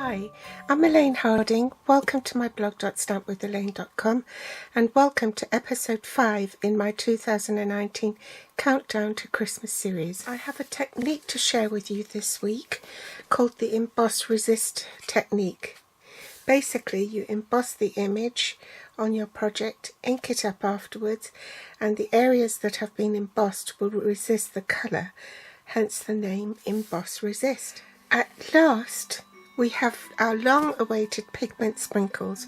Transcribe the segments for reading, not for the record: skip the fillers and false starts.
Hi, I'm Elaine Harding. Welcome to my blog stampwithelaine.com and welcome to episode 5 in my 2019 Countdown to Christmas series. I have a technique to share with you this week called the Emboss Resist technique. Basically, you emboss the image on your project, ink it up afterwards, and the areas that have been embossed will resist the colour, hence the name Emboss Resist. At last, we have our long-awaited pigment sprinkles.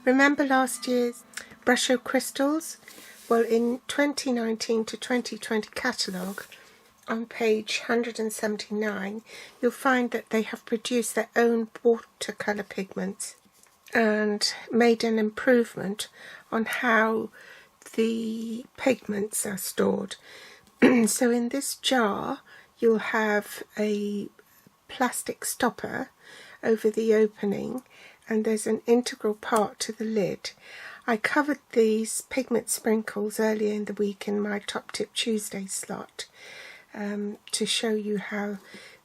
Remember last year's brush show crystals? Well, in 2019 to 2020 catalogue, on page 179, you'll find that they have produced their own watercolour pigments and made an improvement on how the pigments are stored. So in this jar, you'll have a plastic stopper over the opening, and there's an integral part to the lid. I covered these pigment sprinkles earlier in the week in my Top Tip Tuesday slot to show you how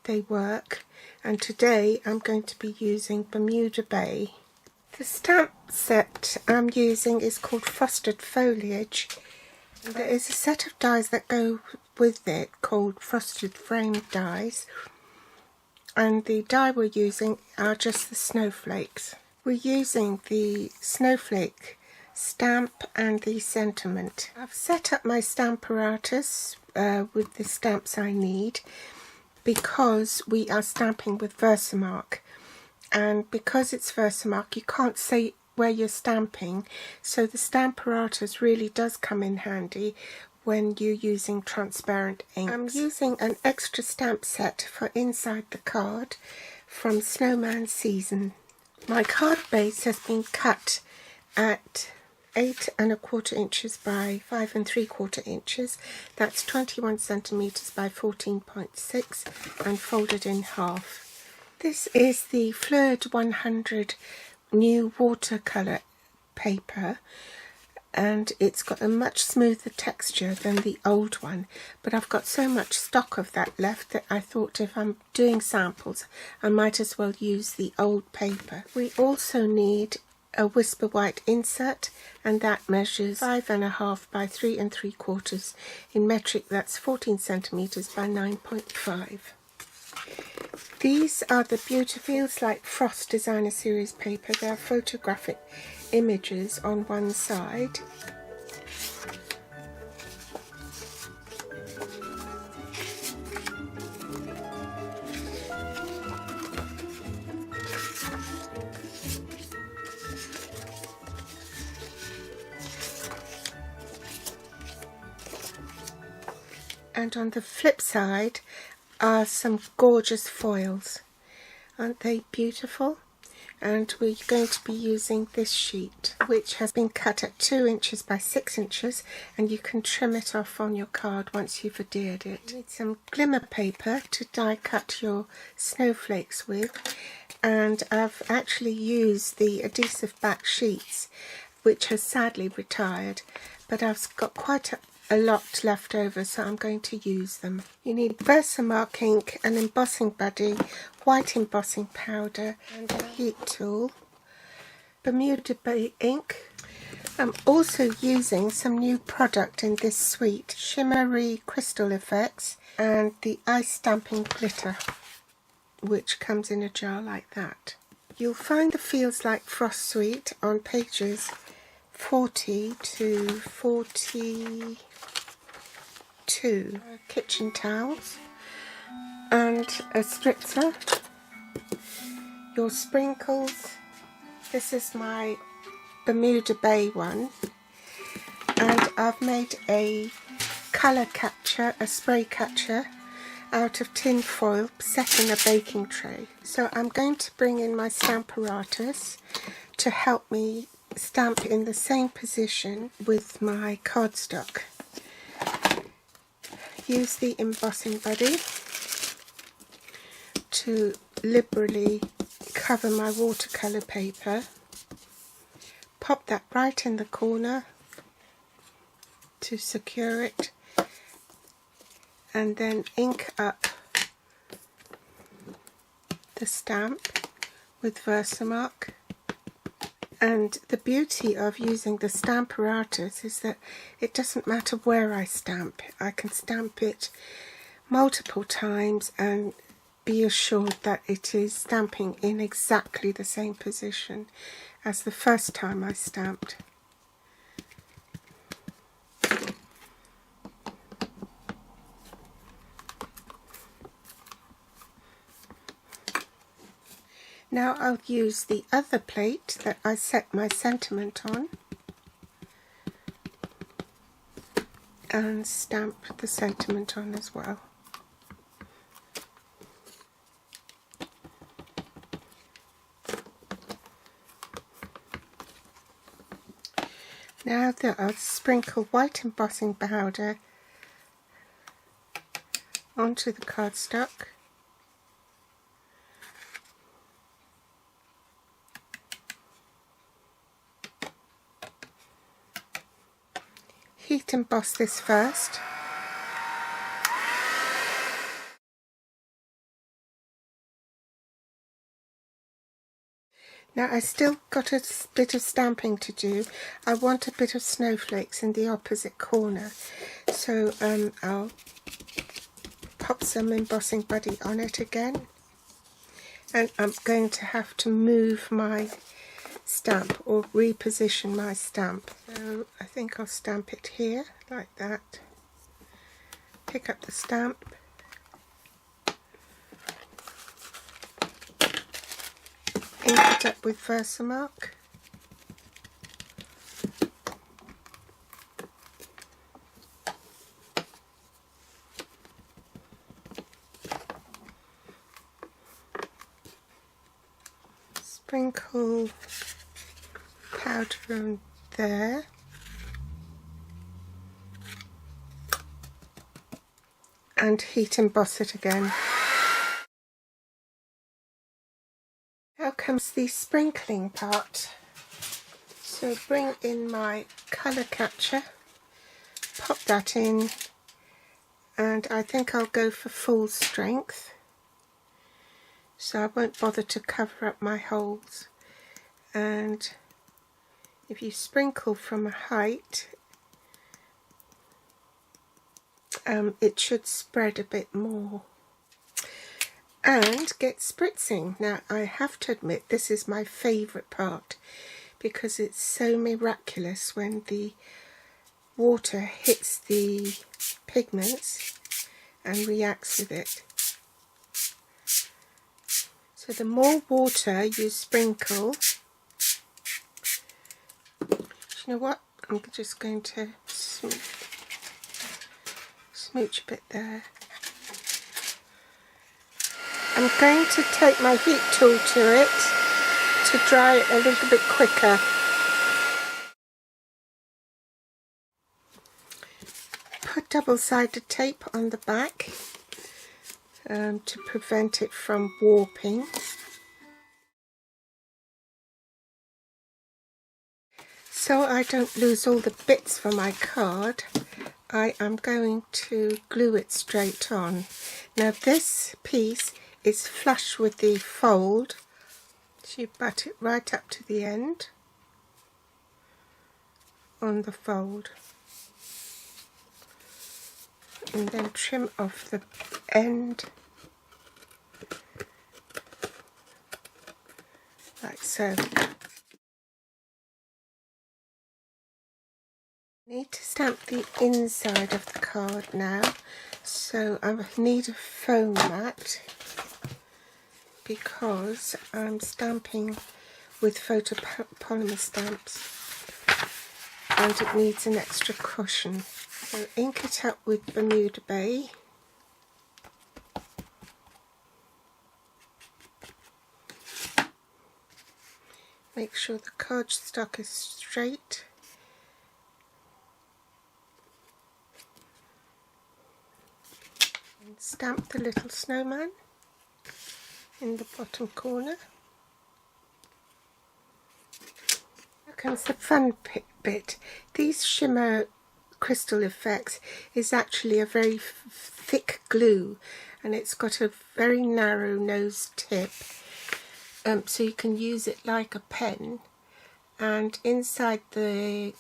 they work, and today I'm going to be using Bermuda Bay. The stamp set I'm using is called Frosted Foliage. There is a set of dies that go with it called Frosted Frame dies, and the die we're using are just the snowflakes. We're using the snowflake stamp and the sentiment. I've set up my stamp apparatus with the stamps I need because we are stamping with Versamark, and because it's Versamark you can't say where you're stamping, so the stamp apparatus really does come in handy when you're using transparent inks. I'm using an extra stamp set for inside the card from Snowman Season. My card base has been cut at 8 1/4 inches by 5 3/4 inches. That's 21 centimeters by 14.6 and folded in half. This is the Fluid 100 new watercolor paper, and it's got a much smoother texture than the old one, but I've got so much stock of that left that I thought if I'm doing samples I might as well use the old paper. We also need a Whisper White insert, and that measures 5 1/2 by 3 3/4 in metric. That's 14 centimeters by 9.5. These are the Feels Like Frost Designer Series paper. They're photographic images on one side. And on the flip side are some gorgeous foils. Aren't they beautiful? And we're going to be using this sheet, which has been cut at 2 inches by 6 inches, and you can trim it off on your card once you've adhered it. You need some glimmer paper to die cut your snowflakes with, and I've actually used the adhesive back sheets, which has sadly retired, but I've got quite a lot left over, so I'm going to use them. You need Versamark ink, an embossing buddy, white embossing powder, and a heat tool, Bermuda Bay ink. I'm also using some new product in this suite, shimmery crystal effects, and the ice stamping glitter, which comes in a jar like that. You'll find the Feels Like Frost suite on pages 40 to 42. Kitchen towels and a spritzer, your sprinkles. This is my Bermuda Bay one, and I've made a colour catcher, a spray catcher out of tin foil set in a baking tray. So I'm going to bring in my stamp apparatus to help me stamp in the same position with my cardstock. Use the embossing buddy to liberally cover my watercolour paper. Pop that right in the corner to secure it, and then ink up the stamp with Versamark. And the beauty of using the Stamparatus is that it doesn't matter where I stamp. I can stamp it multiple times and be assured that it is stamping in exactly the same position as the first time I stamped. Now I'll use the other plate that I set my sentiment on and stamp the sentiment on as well. Now that I'll sprinkle white embossing powder onto the cardstock. Heat emboss this first. Now I still got a bit of stamping to do. I want a bit of snowflakes in the opposite corner, so I'll pop some embossing buddy on it again, and I'm going to have to move my stamp or reposition my stamp. So I think I'll stamp it here like that. Pick up the stamp, ink it up with Versamark, sprinkle powder on there, and heat emboss it again. Now comes the sprinkling part. So bring in my colour catcher, pop that in, and I think I'll go for full strength, so I won't bother to cover up my holes. And if you sprinkle from a height, it should spread a bit more and get spritzing. Now I have to admit this is my favourite part because it's so miraculous when the water hits the pigments and reacts with it. So the more water you sprinkle, you know what, I'm just going to smooch a bit there. I'm going to take my heat tool to it to dry it a little bit quicker. Put double-sided tape on the back to prevent it from warping. So I don't lose all the bits for my card, I am going to glue it straight on. Now this piece is flush with the fold, so you butt it right up to the end on the fold, and then trim off the end like so. Need to stamp the inside of the card now, so I need a foam mat because I'm stamping with photopolymer stamps and it needs an extra cushion. So ink it up with Bermuda Bay. Make sure the cardstock is straight. And stamp the little snowman in the bottom corner. Now comes the fun bit. These shimmer crystal effects is actually a very thick glue, and it's got a very narrow nose tip, so you can use it like a pen, and inside the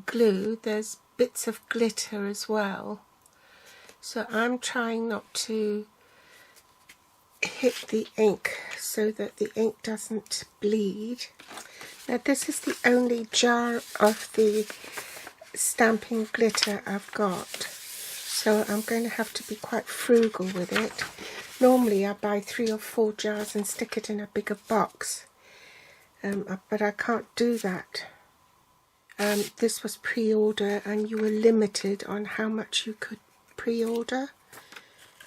glue there's bits of glitter as well, so I'm trying not to hit the ink so that the ink doesn't bleed. Now this is the only jar of the stamping glitter I've got, so I'm going to have to be quite frugal with it. Normally I buy 3 or 4 jars and stick it in a bigger box, but I can't do that. This was pre-order and you were limited on how much you could pre-order.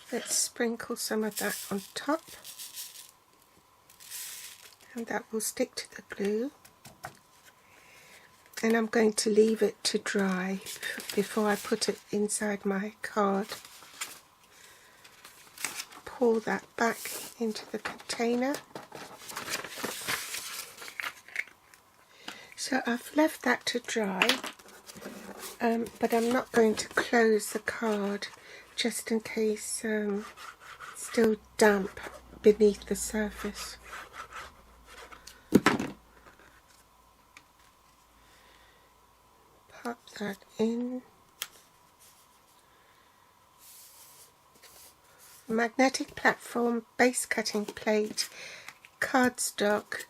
Let's sprinkle some of that on top, and that will stick to the glue. And I'm going to leave it to dry before I put it inside my card. Pour that back into the container. So I've left that to dry, but I'm not going to close the card just in case it's still damp beneath the surface. Pop that in. Magnetic platform, base cutting plate, cardstock,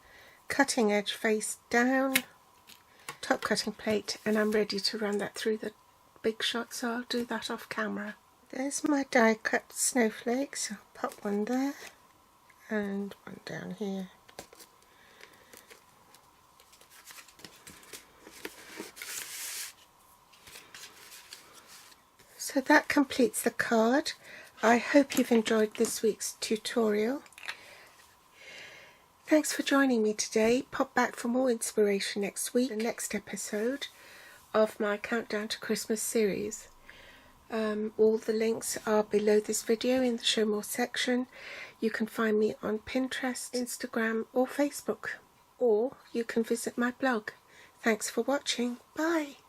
cutting edge face down, top cutting plate, and I'm ready to run that through the big shot, so I'll do that off camera. There's my die cut snowflakes. I'll pop one there and one down here. So that completes the card. I hope you've enjoyed this week's tutorial. Thanks for joining me today. Pop back for more inspiration next week, the next episode of my Countdown to Christmas series. All the links are below this video in the Show More section. You can find me on Pinterest, Instagram or Facebook, or you can visit my blog. Thanks for watching. Bye!